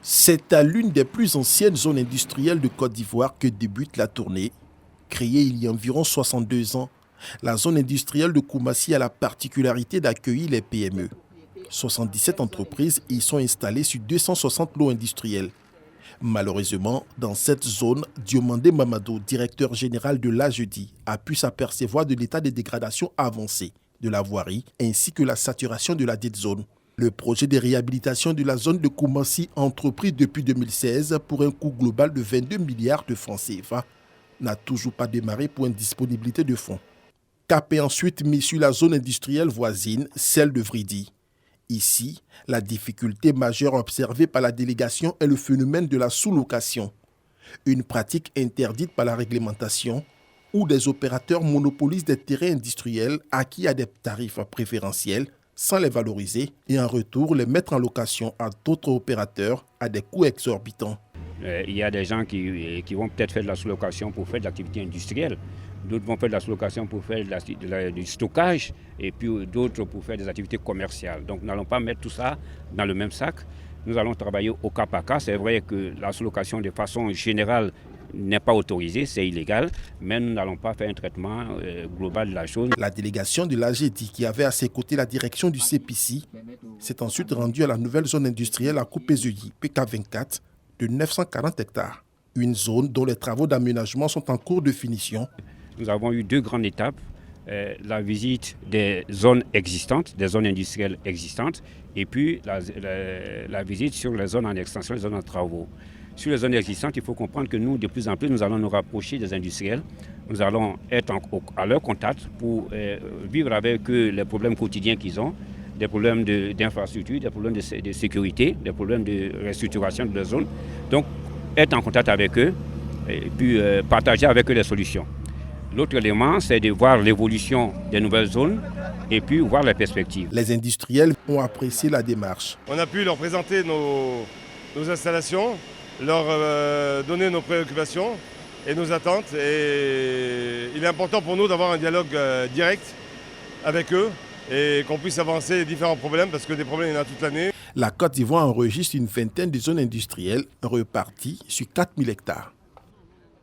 C'est à l'une des plus anciennes zones industrielles de Côte d'Ivoire que débute la tournée. Créée il y a environ 62 ans, la zone industrielle de Koumassi a la particularité d'accueillir les PME. 77 entreprises y sont installées sur 260 lots industriels. Malheureusement, dans cette zone, Diomandé Mamadou, directeur général de l'AGEDI, a pu s'apercevoir de l'état de dégradation avancé de la voirie ainsi que la saturation de la dite zone. Le projet de réhabilitation de la zone de Koumassi, entrepris depuis 2016 pour un coût global de 22 milliards de francs CFA, n'a toujours pas démarré pour une disponibilité de fonds. Cap est ensuite mis sur la zone industrielle voisine, celle de Vridi. Ici, la difficulté majeure observée par la délégation est le phénomène de la sous-location, une pratique interdite par la réglementation où des opérateurs monopolisent des terrains industriels acquis à des tarifs préférentiels sans les valoriser et en retour les mettre en location à d'autres opérateurs à des coûts exorbitants. Il y a des gens qui vont peut-être faire de la sous-location pour faire de l'activité industrielle. D'autres vont faire de la sous-location pour faire du stockage et puis d'autres pour faire des activités commerciales. Donc nous n'allons pas mettre tout ça dans le même sac. Nous allons travailler au cas par cas. C'est vrai que la sous-location de façon générale n'est pas autorisée, c'est illégal, mais nous n'allons pas faire un traitement global de la chose. La délégation de l'AGEDI, qui avait à ses côtés la direction du CPC, s'est ensuite rendue à la nouvelle zone industrielle à Koupé-Zeuilly, PK24, de 940 hectares. Une zone dont les travaux d'aménagement sont en cours de finition. Nous avons eu deux grandes étapes. La visite des zones existantes, des zones industrielles existantes, et puis la visite sur les zones en extension, les zones en travaux. Sur les zones existantes, il faut comprendre que nous, de plus en plus, nous allons nous rapprocher des industriels. Nous allons être à leur contact pour vivre avec eux les problèmes quotidiens qu'ils ont, des problèmes d'infrastructure, des problèmes de sécurité, des problèmes de restructuration de la zone. Donc, être en contact avec eux et puis partager avec eux les solutions. L'autre élément, c'est de voir l'évolution des nouvelles zones et puis voir les perspectives. Les industriels ont apprécié la démarche. On a pu leur présenter nos installations, leur donner nos préoccupations et nos attentes. Et il est important pour nous d'avoir un dialogue direct avec eux et qu'on puisse avancer les différents problèmes parce que des problèmes, il y en a toute l'année. La Côte d'Ivoire enregistre une vingtaine de zones industrielles reparties sur 4000 hectares.